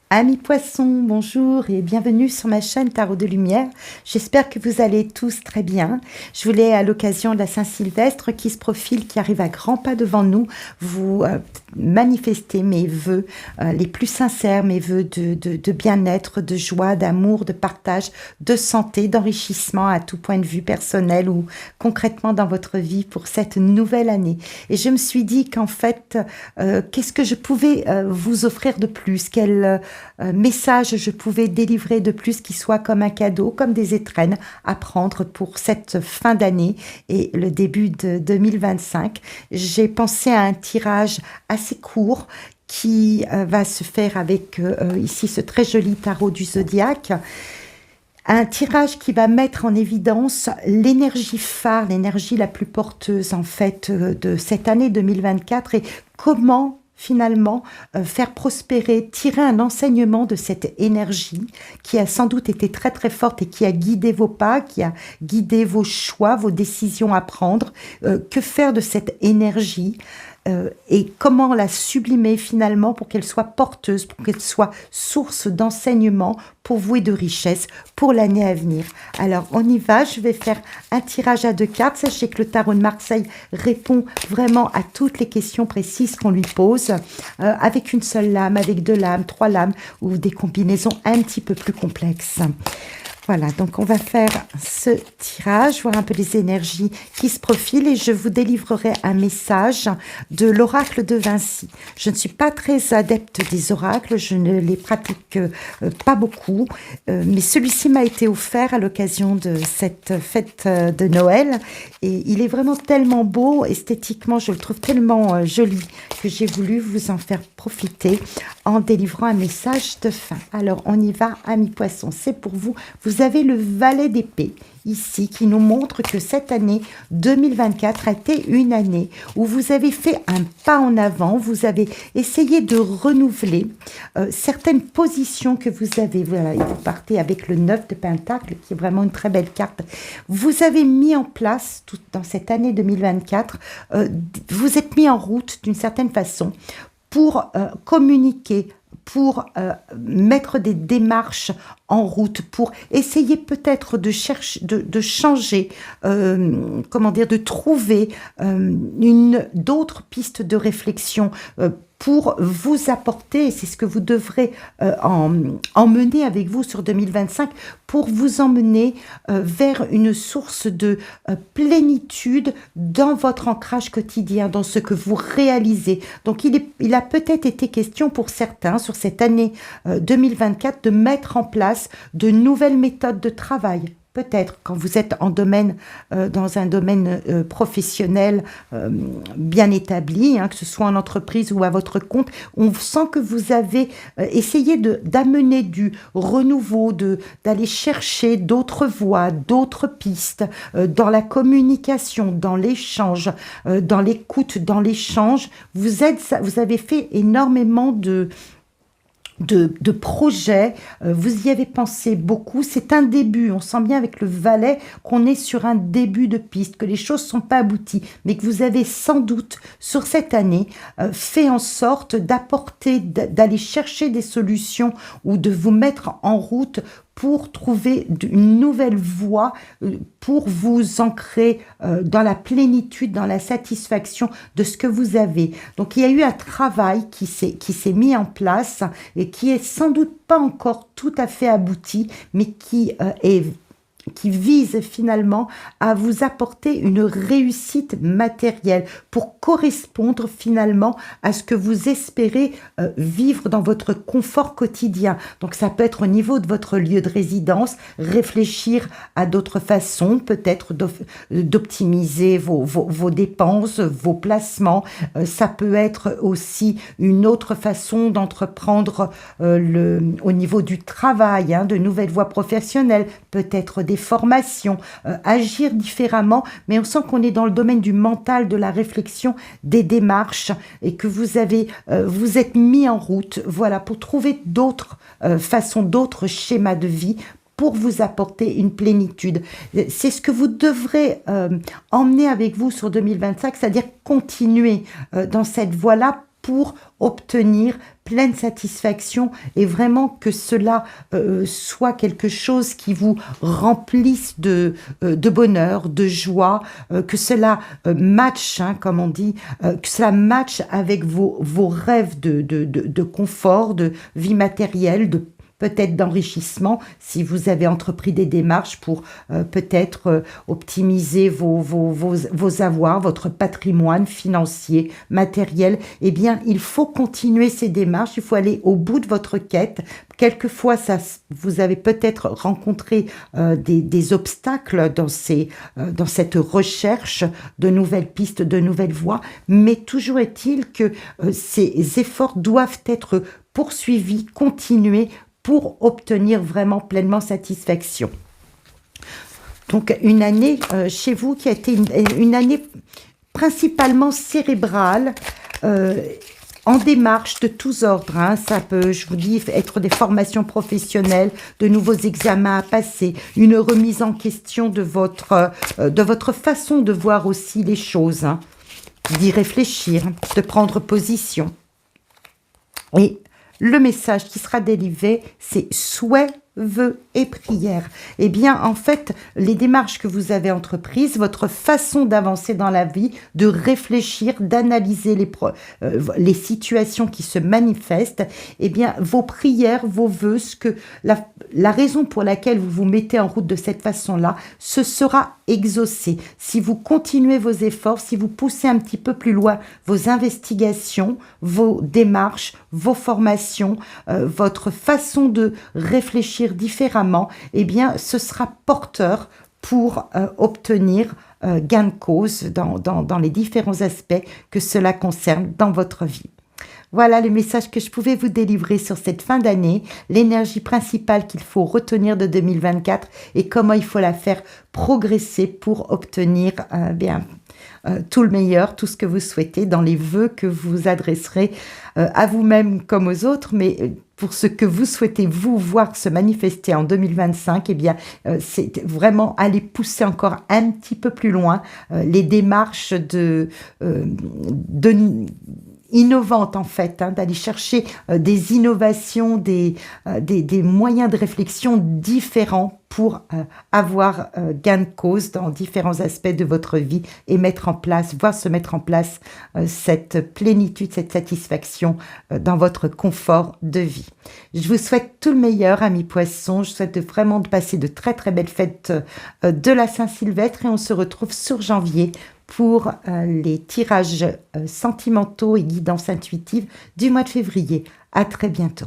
Amis poissons, bonjour et bienvenue sur ma chaîne Tarot de Lumière. J'espère que vous allez tous très bien. Je voulais, à l'occasion de la Saint-Sylvestre qui se profile, qui arrive à grands pas devant nous, vous manifester mes vœux les plus sincères, mes vœux de bien-être, de joie, d'amour, de partage, de santé, d'enrichissement à tout point de vue personnel ou concrètement dans votre vie pour cette nouvelle année. Et je me suis dit qu'en fait, qu'est-ce que je pouvais vous offrir de plus? Quel message je pouvais délivrer de plus qui soit comme un cadeau, comme des étrennes à prendre pour cette fin d'année et le début de 2025. J'ai pensé à un tirage assez court qui va se faire avec ici ce très joli tarot du zodiaque. Un tirage qui va mettre en évidence l'énergie phare, l'énergie la plus porteuse en fait de cette année 2024 et comment finalement faire prospérer, tirer un enseignement de cette énergie qui a sans doute été très très forte et qui a guidé vos pas, qui a guidé vos choix, vos décisions à prendre. Que faire de cette énergie et comment la sublimer finalement pour qu'elle soit porteuse, pour qu'elle soit source d'enseignement pour vous et de richesse pour l'année à venir. Alors on y va, je vais faire un tirage à 2 cartes. Sachez que le tarot de Marseille répond vraiment à toutes les questions précises qu'on lui pose, avec une seule lame, avec 2 lames, 3 lames ou des combinaisons un petit peu plus complexes. Voilà, donc on va faire ce tirage, voir un peu les énergies qui se profilent et je vous délivrerai un message de l'oracle de Vinci. Je ne suis pas très adepte des oracles, je ne les pratique pas beaucoup, mais celui-ci m'a été offert à l'occasion de cette fête de Noël et il est vraiment tellement beau, esthétiquement je le trouve tellement joli que j'ai voulu vous en faire profiter en délivrant un message de fin. Alors on y va, amis poissons, c'est pour vous. Vous avez le valet d'épée ici qui nous montre que cette année 2024 a été une année où vous avez fait un pas en avant, vous avez essayé de renouveler certaines positions que vous avez. Voilà, et vous partez avec le 9 de Pentacle qui est vraiment une très belle carte. Vous avez mis en place, tout dans cette année 2024, vous êtes mis en route d'une certaine façon pour communiquer, pour mettre des démarches en route, pour essayer peut-être de chercher, de changer, comment dire, de trouver d'autres pistes de réflexion pour vous apporter, et c'est ce que vous devrez emmener avec vous sur 2025, pour vous emmener vers une source de plénitude dans votre ancrage quotidien, dans ce que vous réalisez. Donc il a peut-être été question pour certains sur cette année 2024 de mettre en place de nouvelles méthodes de travail. Peut-être quand vous êtes dans un domaine professionnel bien établi, hein, que ce soit en entreprise ou à votre compte, on sent que vous avez essayé d'amener du renouveau, d'aller chercher d'autres voies, d'autres pistes dans la communication, dans l'échange, dans l'écoute, dans l'échange. Vous avez fait énormément de projets, vous y avez pensé beaucoup, c'est un début, on sent bien avec le valet qu'on est sur un début de piste, que les choses ne sont pas abouties, mais que vous avez sans doute sur cette année fait en sorte d'apporter, d'aller chercher des solutions ou de vous mettre en route pour trouver une nouvelle voie, pour vous ancrer dans la plénitude, dans la satisfaction de ce que vous avez. Donc il y a eu un travail qui s'est mis en place et qui est sans doute pas encore tout à fait abouti, mais qui vise finalement à vous apporter une réussite matérielle pour correspondre finalement à ce que vous espérez vivre dans votre confort quotidien. Donc ça peut être au niveau de votre lieu de résidence, réfléchir à d'autres façons, peut-être d'optimiser vos dépenses, vos placements. Ça peut être aussi une autre façon d'entreprendre au niveau du travail, hein, de nouvelles voies professionnelles, peut-être des formations, agir différemment, mais on sent qu'on est dans le domaine du mental, de la réflexion, des démarches, et que vous êtes mis en route, voilà, pour trouver d'autres façons, d'autres schémas de vie pour vous apporter une plénitude. C'est ce que vous devrez emmener avec vous sur 2025, c'est-à-dire continuer dans cette voie-là pour obtenir pleine satisfaction et vraiment que cela soit quelque chose qui vous remplisse de bonheur, de joie, que cela matche, hein, comme on dit, que cela matche avec vos rêves de confort, de vie matérielle, de peut-être d'enrichissement, si vous avez entrepris des démarches pour peut-être optimiser vos avoirs, votre patrimoine financier, matériel, eh bien, il faut continuer ces démarches, il faut aller au bout de votre quête. Quelquefois, vous avez peut-être rencontré des obstacles dans cette recherche de nouvelles pistes, de nouvelles voies, mais toujours est-il que ces efforts doivent être poursuivis, continués, pour obtenir vraiment pleinement satisfaction. Donc une année chez vous qui a été une année principalement cérébrale, en démarche de tous ordres, hein. Ça peut, je vous dis, être des formations professionnelles, de nouveaux examens à passer, une remise en question de votre façon de voir aussi les choses, hein. D'y réfléchir, de prendre position. Et le message qui sera délivré, c'est souhait, vœux et prières. Eh bien, en fait, les démarches que vous avez entreprises, votre façon d'avancer dans la vie, de réfléchir, d'analyser les situations qui se manifestent, eh bien, vos prières, vos vœux, la raison pour laquelle vous vous mettez en route de cette façon-là, ce sera exaucé. Si vous continuez vos efforts, si vous poussez un petit peu plus loin vos investigations, vos démarches, vos formations, votre façon de réfléchir différemment, eh bien, ce sera porteur pour obtenir gain de cause dans les différents aspects que cela concerne dans votre vie. Voilà le message que je pouvais vous délivrer sur cette fin d'année, l'énergie principale qu'il faut retenir de 2024 et comment il faut la faire progresser pour obtenir tout le meilleur, tout ce que vous souhaitez dans les vœux que vous adresserez à vous-même comme aux autres, mais pour ce que vous souhaitez vous voir se manifester en 2025, eh bien, c'est vraiment aller pousser encore un petit peu plus loin les démarches innovantes en fait, hein, d'aller chercher des innovations, des moyens de réflexion différents pour avoir gain de cause dans différents aspects de votre vie et voir se mettre en place cette plénitude, cette satisfaction dans votre confort de vie. Je vous souhaite tout le meilleur, amis poissons. Je souhaite vraiment de passer de très très belles fêtes de la Saint-Sylvestre et on se retrouve sur janvier pour les tirages sentimentaux et guidances intuitives du mois de février. À très bientôt.